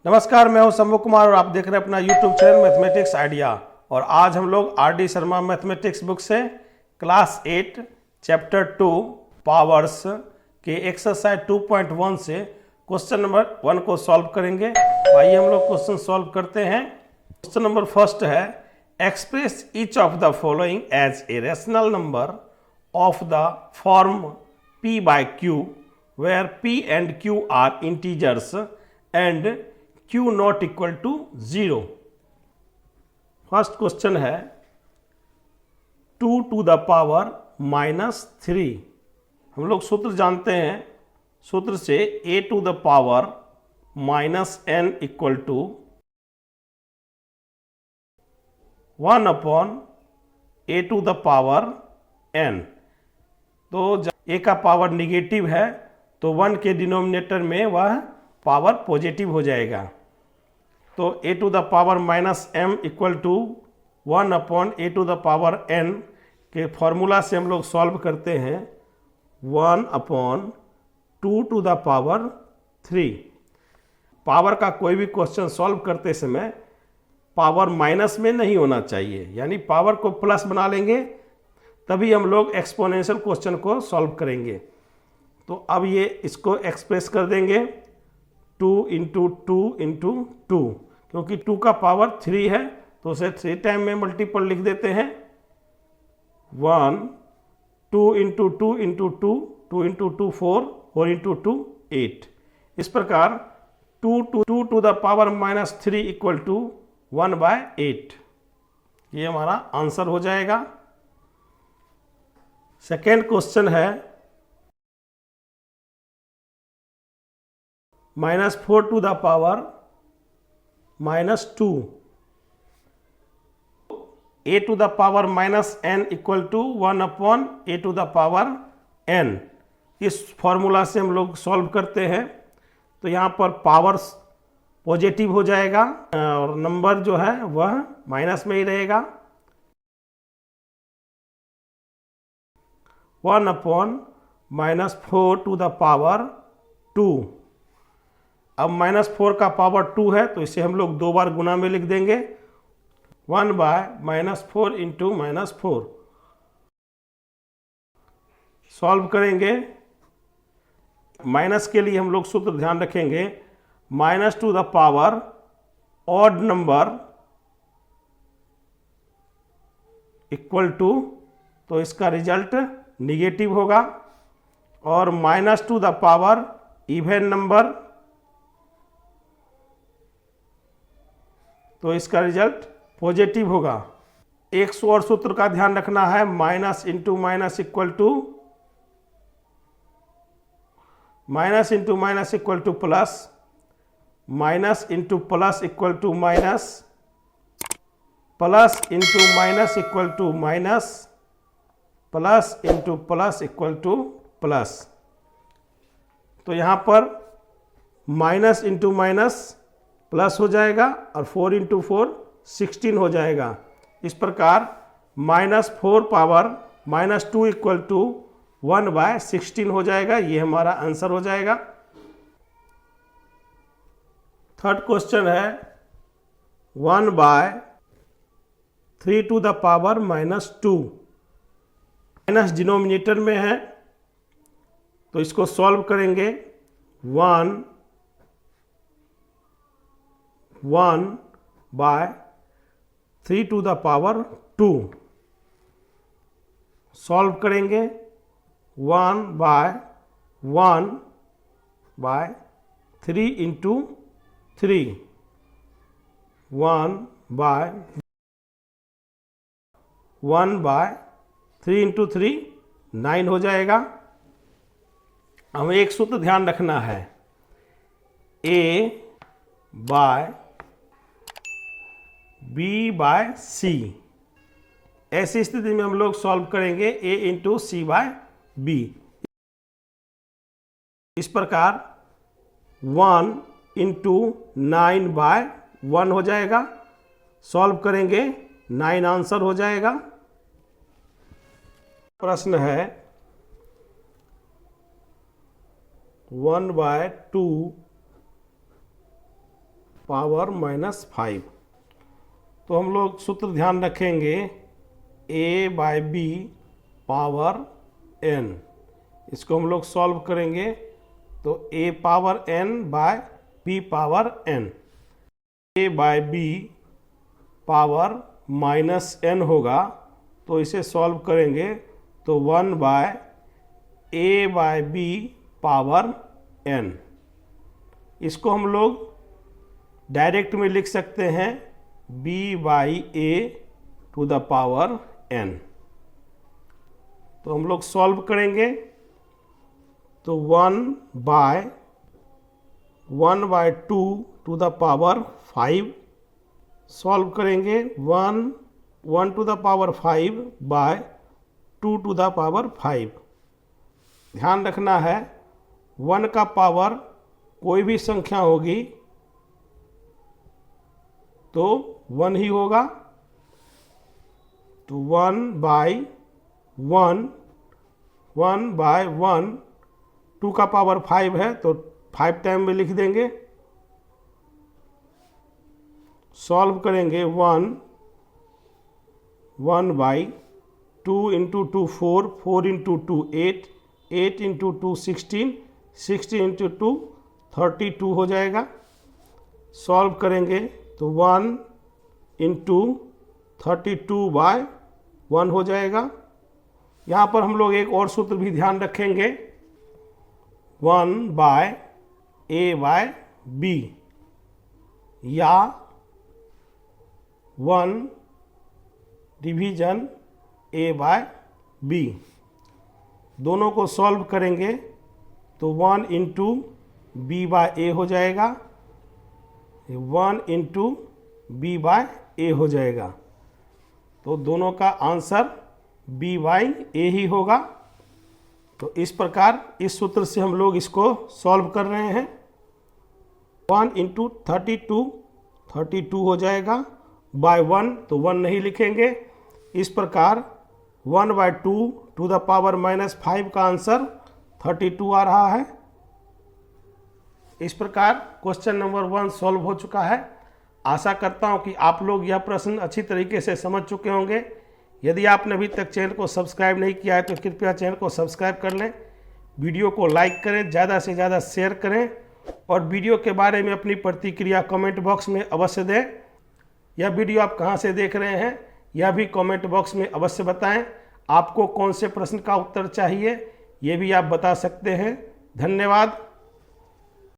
नमस्कार, मैं हूं शंभू कुमार और आप देख रहे हैं अपना यूट्यूब चैनल मैथमेटिक्स आइडिया। और आज हम लोग आर.डी. शर्मा मैथमेटिक्स बुक से क्लास 8 चैप्टर 2 पावर्स के एक्सरसाइज 2.1 से क्वेश्चन नंबर 1 को सॉल्व करेंगे। आइए हम लोग क्वेश्चन सॉल्व करते हैं। क्वेश्चन नंबर फर्स्ट है, express each of the following as a rational number of the form p by q where p and q are integers and q not equal to 0। First question है 2 to the power -3। हम लोग सूत्र जानते हैं, सूत्र से a to the power -n equal to 1 upon a to the power n। तो a का पावर निगेटिव है तो 1 के डिनोमिनेटर में वह पावर पॉजिटिव हो जाएगा। तो a to the power -m equal to 1 upon a to the power n के फॉर्मूला से हम लोग सॉल्व करते हैं 1 upon 2 to the power 3। Power का कोई भी क्वेश्चन सॉल्व करते समय पावर माइनस में नहीं होना चाहिए, यानी पावर को प्लस बना लेंगे तभी हम लोग एक्सपोनेंशियल क्वेश्चन को सॉल्व करेंगे। तो अब ये इसको एक्सप्रेस कर देंगे 2 इंटू 2 इंटू 2, क्योंकि 2 का पावर 3 है तो उसे 3 टाइम में मल्टीपल लिख देते हैं। 1 2 इंटू 2 इंटू 2 2 इंटू 2 4 4 इंटू 2 8। इस प्रकार 2 to the power -3 equal to 1/8। ये हमारा आंसर हो जाएगा। सेकेंड क्वेश्चन है -4 to the power -2 a to the power -n equal to 1 upon a to the power n। इस फॉर्मूला से हम लोग सॉल्व करते हैं तो यहाँ पर पावर पॉजिटिव हो जाएगा और नंबर जो है वह माइनस में ही रहेगा। 1 अपॉन -4 टू द पावर 2। अब -4 का पावर 2 है तो इसे हम लोग 2 बार गुना में लिख देंगे 1/-4 इंटू -4। सॉल्व करेंगे, माइनस के लिए हम लोग सूत्र ध्यान रखेंगे -2 to the power odd number equal to, तो इसका रिजल्ट निगेटिव होगा। और -2 to the power even number, तो इसका रिजल्ट पॉजिटिव होगा। एक और सूत्र का ध्यान रखना है, minus into minus equal to, minus into minus equal to plus, minus into plus equal to minus, plus into minus equal to minus, plus into plus equal to plus. तो यहाँ पर माइनस इंटू माइनस प्लस हो जाएगा और 4 into 4 16 हो जाएगा। इस प्रकार -4 पावर -2 इक्वल टू 1/16 हो जाएगा। ये हमारा आंसर हो जाएगा। थर्ड क्वेश्चन है 1/3 to the power -2। Minus denominator में है तो इसको सॉल्व करेंगे 1/3 टू द पावर 2। सॉल्व करेंगे 1/3 इंटू 3, 1/3 इंटू 3 9 हो जाएगा। हमें एक सूत्र ध्यान रखना है, a/b/c। ऐसी स्थिति में हम लोग सॉल्व करेंगे a इंटू c/b। इस प्रकार 1 इंटू 9/1 हो जाएगा। सॉल्व करेंगे 9 आंसर हो जाएगा। प्रश्न है 1/2 पावर -5। तो हम लोग सूत्र ध्यान रखेंगे a/b पावर n। इसको हम लोग सॉल्व करेंगे तो a power n by b power n। a/b power -n होगा, तो इसे सॉल्व करेंगे तो 1/a/b पावर n। इसको हम लोग डायरेक्ट में लिख सकते हैं b/a to the power n। तो हम लोग सॉल्व करेंगे तो 1/2 टू द पावर 5 सॉल्व करेंगे। 1 to the power 5 by 2 to the power 5। ध्यान रखना है 1 का पावर कोई भी संख्या होगी तो 1 ही होगा। तो 1/1 2 का पावर 5 है तो 5 टाइम में लिख देंगे। सॉल्व करेंगे 1/2 इंटू 2 4, 4 इंटू 2 8, 8 इंटू 2 16, 16 इंटू 2 32 हो जाएगा। सॉल्व करेंगे तो 1 इंटू 32/1 हो जाएगा। यहाँ पर हम लोग एक और सूत्र भी ध्यान रखेंगे 1/a/b या 1 डिवीजन a/b। दोनों को सॉल्व करेंगे तो 1 इंटू b/a हो जाएगा, 1 इंटू b/a हो जाएगा। तो दोनों का आंसर b/a ही होगा। तो इस प्रकार इस सूत्र से हम लोग इसको सॉल्व कर रहे हैं। 1 इंटू 32 हो जाएगा, बाय 1 तो 1 नहीं लिखेंगे। इस प्रकार 1/2 टू द पावर -5 का आंसर 32 आ रहा है। इस प्रकार क्वेश्चन नंबर 1 सॉल्व हो चुका है। आशा करता हूं कि आप लोग यह प्रश्न अच्छी तरीके से समझ चुके होंगे। यदि आपने अभी तक चैनल को सब्सक्राइब नहीं किया है तो कृपया चैनल को सब्सक्राइब कर लें, वीडियो को लाइक करें, ज़्यादा से ज़्यादा शेयर करें और वीडियो के बारे में अपनी प्रतिक्रिया कमेंट बॉक्स में अवश्य दें। यह वीडियो आप कहां से देख रहे हैं यह भी कमेंट बॉक्स में अवश्य बताएं। आपको कौन से प्रश्न का उत्तर चाहिए ये भी आप बता सकते हैं। धन्यवाद।